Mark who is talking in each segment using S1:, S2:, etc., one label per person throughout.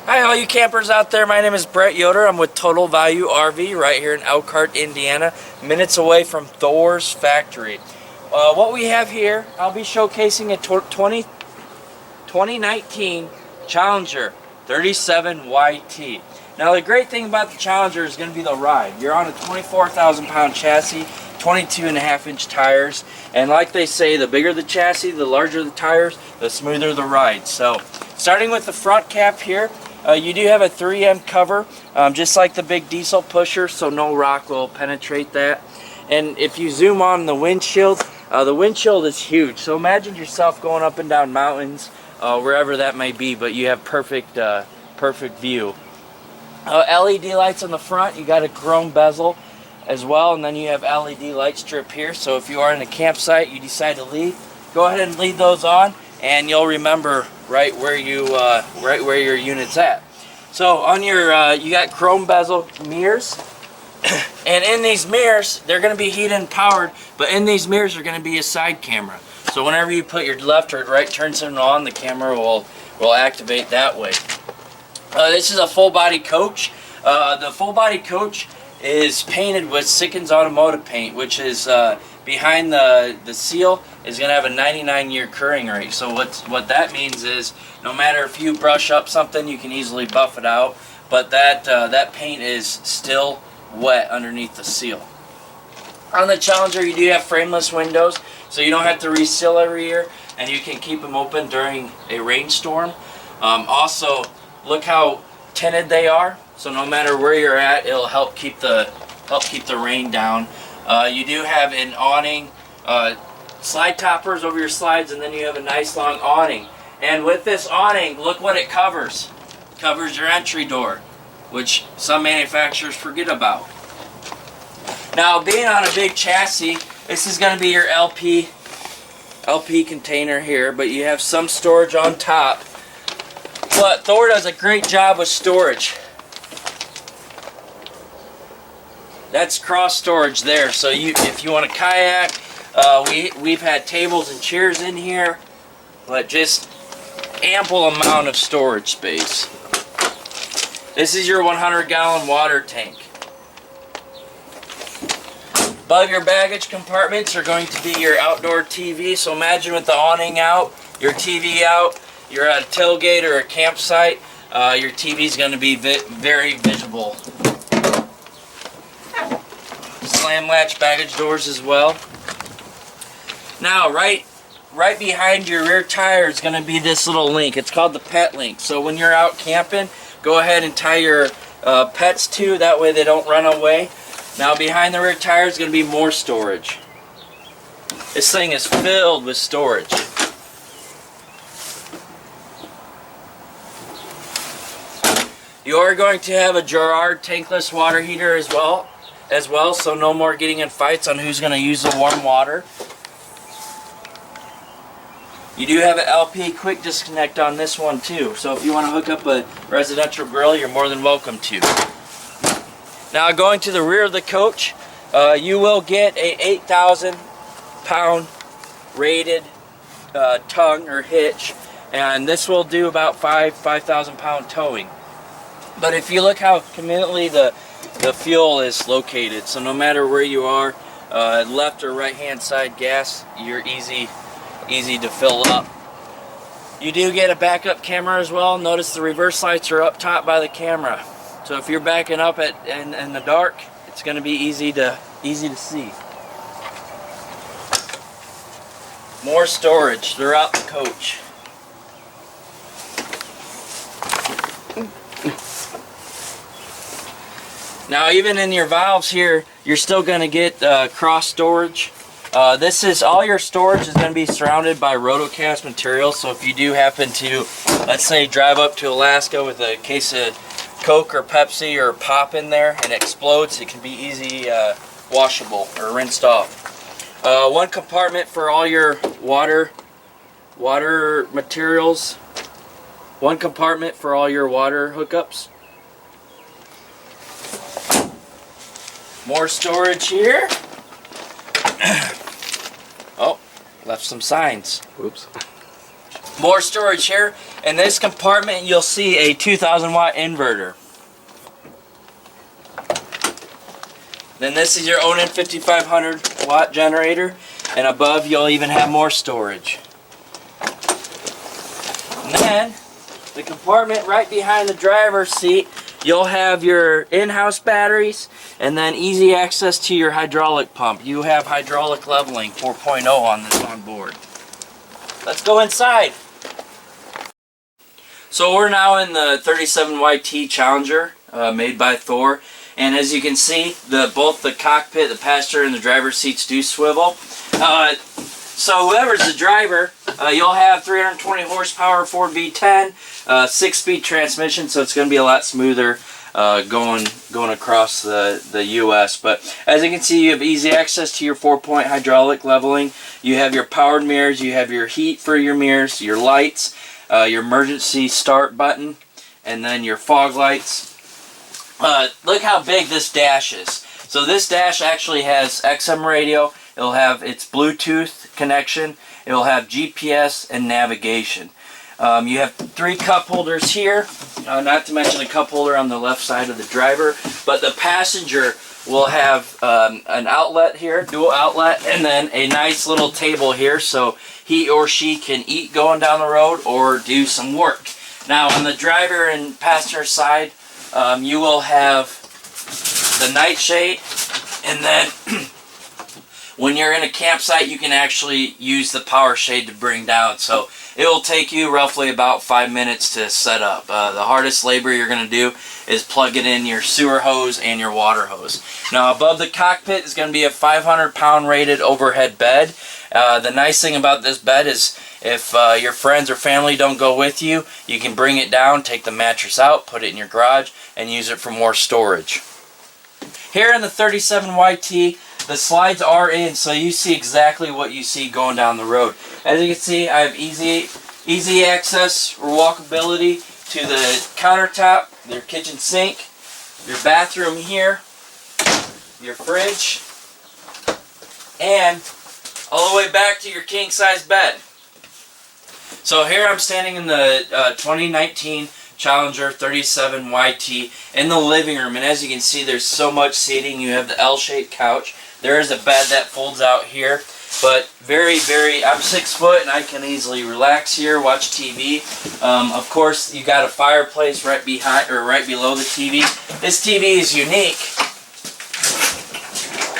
S1: Hi all you campers out there, my name is Brett Yoder. I'm with Total Value RV right here in Elkhart, Indiana, minutes away from Thru's factory. What we have here, I'll be showcasing a 2019 Challenger 37YT. Now the great thing about the Challenger is going to be the ride. You're on a 24,000 pound chassis, 22.5-inch tires, and like they say, the bigger the chassis, the larger the tires, the smoother the ride. So starting with the front cap here, you do have a 3M cover, just like the big diesel pusher, so no rock will penetrate that. And if you zoom on the windshield is huge. So imagine yourself going up and down mountains, wherever that may be, but you have perfect view. LED lights on the front, you got a chrome bezel as well, and then you have LED light strip here. So if you are in a campsite, you decide to leave, go ahead and leave those on, and you'll remember right where your unit's at. So on your you got chrome bezel mirrors, and in these mirrors they're going to be heated and powered, but in these mirrors are going to be a side camera. So whenever you put your left or right turn signal on, the camera will activate that way. This is a full body coach. The full body coach is painted with Sickens automotive paint, which is behind the seal is going to have a 99-year curing rate. So what that means is no matter if you brush up something, you can easily buff it out, but that paint is still wet underneath the seal. On the Challenger, you do have frameless windows, so you don't have to reseal every year, and you can keep them open during a rainstorm. Also, look how tinted they are, so no matter where you're at, it'll help keep the rain down. You do have an awning, slide toppers over your slides, and then you have a nice long awning. And with this awning, look what it covers. It covers your entry door, which some manufacturers forget about. Now, being on a big chassis, this is going to be your LP container here, but you have some storage on top. But Thru does a great job with storage. That's cross storage there. So if you want to kayak, we've had tables and chairs in here, but just ample amount of storage space. This is your 100-gallon water tank. Above your baggage compartments are going to be your outdoor TV. So imagine with the awning out, your TV out, you're at a tailgate or a campsite, your TV is going to be very visible. Slam latch baggage doors as well. Now, right behind your rear tire is going to be this little link. It's called the pet link. So when you're out camping, go ahead and tie your pets to, that way they don't run away. Now behind the rear tire is going to be more storage. This thing is filled with storage. You are going to have a Gerard tankless water heater as well, so no more getting in fights on who's going to use the warm water. You do have an LP quick disconnect on this one too, so if you want to hook up a residential grill, you're more than welcome to. Now going to the rear of the coach, you will get a 8,000 pound rated tongue or hitch, and this will do about 5,000 pound towing. But if you look how conveniently the fuel is located, so no matter where you are, left or right hand side gas, you're easy to fill up. You do get a backup camera as well. Notice the reverse lights are up top by the camera, so if you're backing up in the dark, it's going to be easy to see. More storage throughout the coach. Now even in your valves here, you're still going to get cross storage. All your storage is going to be surrounded by rotocast material, so if you do happen to, let's say, drive up to Alaska with a case of Coke or Pepsi or pop in there and it explodes, it can be easy washable or rinsed off. One compartment for all your water materials. One compartment for all your water hookups. More storage here. Oh, left some signs.
S2: Oops.
S1: More storage here. In this compartment, you'll see a 2,000 watt inverter. Then this is your Onan 5500 watt generator, and above you'll even have more storage. And then the compartment right behind the driver's seat, you'll have your in-house batteries and then easy access to your hydraulic pump. You have hydraulic leveling 4.0 on this on board. Let's go inside. So we're now in the 37YT Challenger made by Thru. And as you can see, both the cockpit, the passenger, and the driver's seats do swivel. So whoever's the driver, you'll have 320 horsepower, Ford V10, 6-speed transmission, so it's going to be a lot smoother going across the U.S. But as you can see, you have easy access to your 4-point hydraulic leveling. You have your powered mirrors, you have your heat for your mirrors, your lights, your emergency start button, and then your fog lights. Look how big this dash is. So this dash actually has XM radio. It'll have its Bluetooth connection. It'll have GPS and navigation. You have 3 cup holders here, not to mention a cup holder on the left side of the driver. But the passenger will have an outlet here, dual outlet, and then a nice little table here so he or she can eat going down the road or do some work. Now on the driver and passenger side, you will have the nightshade, and then when you're in a campsite, you can actually use the power shade to bring down. So it will take you roughly about 5 minutes to set up. The hardest labor you're going to do is plug it in your sewer hose and your water hose. Now above the cockpit is going to be a 500-pound rated overhead bed. The nice thing about this bed is if your friends or family don't go with you, you can bring it down, take the mattress out, put it in your garage, and use it for more storage. Here in the 37YT, the slides are in, so you see exactly what you see going down the road. As you can see, I have easy access or walkability to the countertop, your kitchen sink, your bathroom here, your fridge, and all the way back to your king-size bed. So here I'm standing in the 2019 Challenger 37YT in the living room, and as you can see, there's so much seating. You have the L-shaped couch. There is a bed that folds out here, but I'm 6 foot and I can easily relax here, watch TV. Of course, you got a fireplace right behind or right below the TV. This TV is unique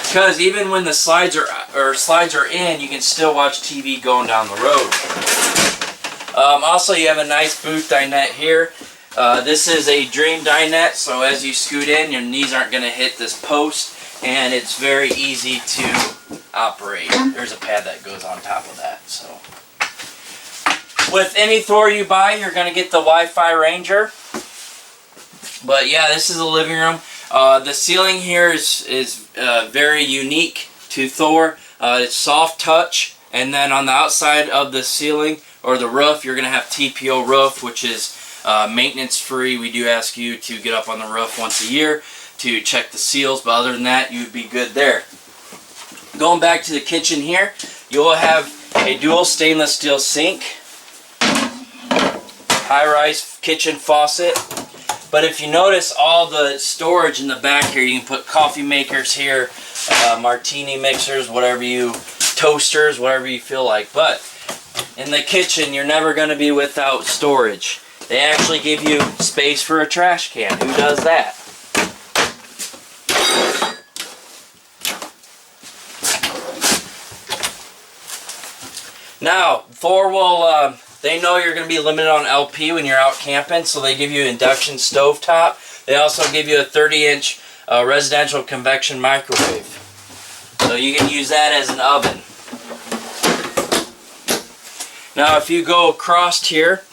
S1: because even when the slides are in, you can still watch TV going down the road. Also, you have a nice booth dinette here. This is a dream dinette, so as you scoot in, your knees aren't going to hit this post, and it's very easy to operate. There's a pad that goes on top of that. So, with any Thru you buy, you're going to get the Wi-Fi Ranger. But yeah, this is a living room. The ceiling here is very unique to Thru. It's soft touch, and then on the outside of the ceiling or the roof, you're going to have TPO roof, which is maintenance free. We do ask you to get up on the roof once a year to check the seals, but other than that, you'd be good there. Going back to the kitchen here, you will have a dual stainless steel sink, high-rise kitchen faucet. But if you notice all the storage in the back here, you can put coffee makers here, martini mixers, toasters, whatever you feel like. But in the kitchen, you're never going to be without storage. They actually give you space for a trash can. Who does that? Now, Thru will, they know you're going to be limited on LP when you're out camping, so they give you induction stovetop. They also give you a 30-inch residential convection microwave. So you can use that as an oven. Now, if you go across here,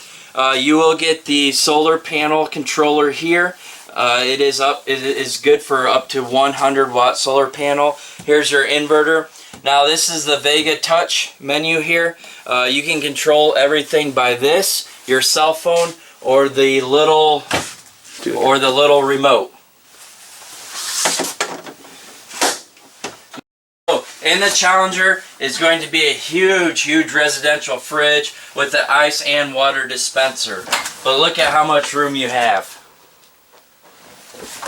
S1: you will get the solar panel controller here. It is good for up to 100 watt solar panel. Here's your inverter. Now this is the Vega Touch menu here. You can control everything by this, your cell phone, or the little remote. In the Challenger is going to be a huge, huge residential fridge with the ice and water dispenser. But look at how much room you have.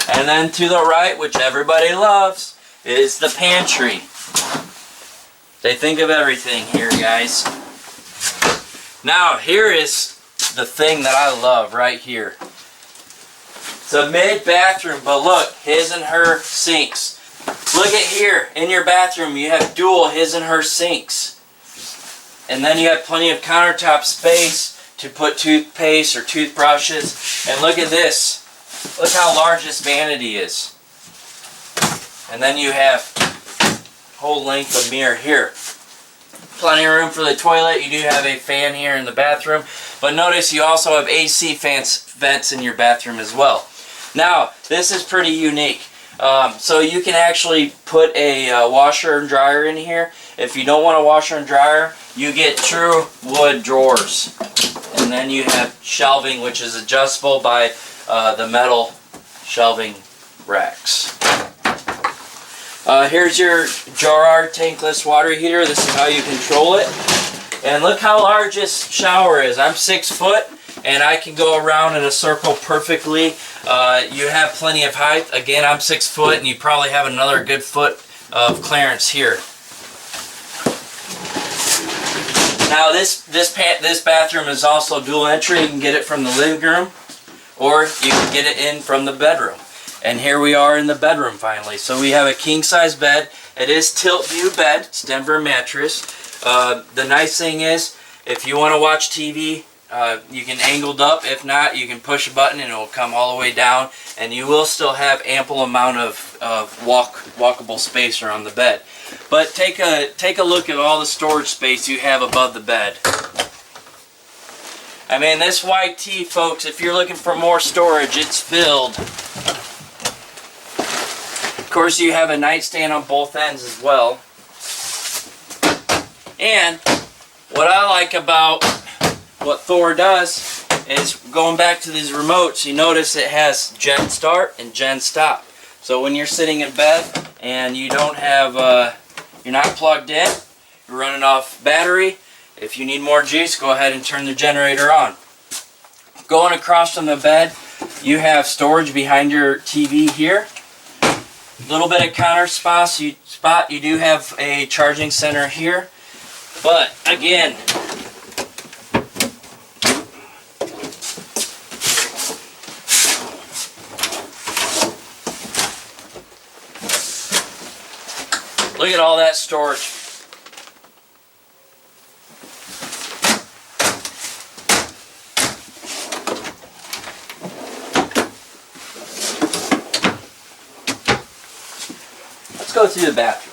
S1: And then to the right, which everybody loves, is the pantry. They think of everything here, guys. Now, here is the thing that I love right here. It's a mid-bathroom, but look, his and her sinks. Look at here, in your bathroom, you have dual his and her sinks. And then you have plenty of countertop space to put toothpaste or toothbrushes. And look at this. Look how large this vanity is. And then you have whole length of mirror here. Plenty of room for the toilet. You do have a fan here in the bathroom. But notice you also have AC vents in your bathroom as well. Now, this is pretty unique. So you can actually put a washer and dryer in here. If you don't want a washer and dryer, you get true wood drawers. And then you have shelving, which is adjustable by the metal shelving racks. Here's your Gerard tankless water heater. This is how you control it. And look how large this shower is. I'm 6 foot and I can go around in a circle perfectly. You have plenty of height. Again, I'm 6 foot and you probably have another good foot of clearance here. Now this bathroom is also dual entry. You can get it from the living room or you can get it in from the bedroom. And here we are in the bedroom finally. So we have a king size bed. It is tilt view bed. It's Denver mattress. The nice thing is, if you want to watch TV, you can angled up. If not, you can push a button and it will come all the way down. And you will still have ample amount of walkable space around the bed. But take a look at all the storage space you have above the bed. I mean, this YT, folks, if you're looking for more storage, it's filled. Of course, you have a nightstand on both ends as well. And what I like about what Thru does is going back to these remotes, you notice it has gen start and gen stop. So when you're sitting in bed and you don't have, you're not plugged in, you're running off battery, if you need more juice, go ahead and turn the generator on. Going across from the bed, you have storage behind your TV here. A little bit of counter spot. You do have a charging center here. But again, look at all that storage. Let's go through the bathroom.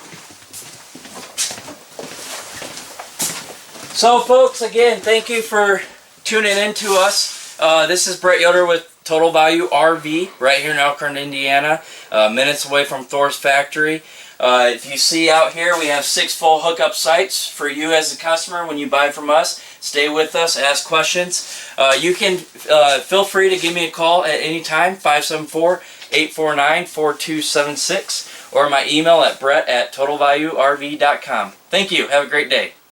S1: So folks, again, thank you for tuning in to us. This is Brett Yoder with Total Value RV right here in Elkhorn, Indiana, minutes away from Thor's factory. If you see out here, we have 6 full hookup sites for you as a customer when you buy from us. Stay with us, ask questions. You can feel free to give me a call at any time, 574-849-4276, or my email at brett@totalvaluerv.com. Thank you. Have a great day.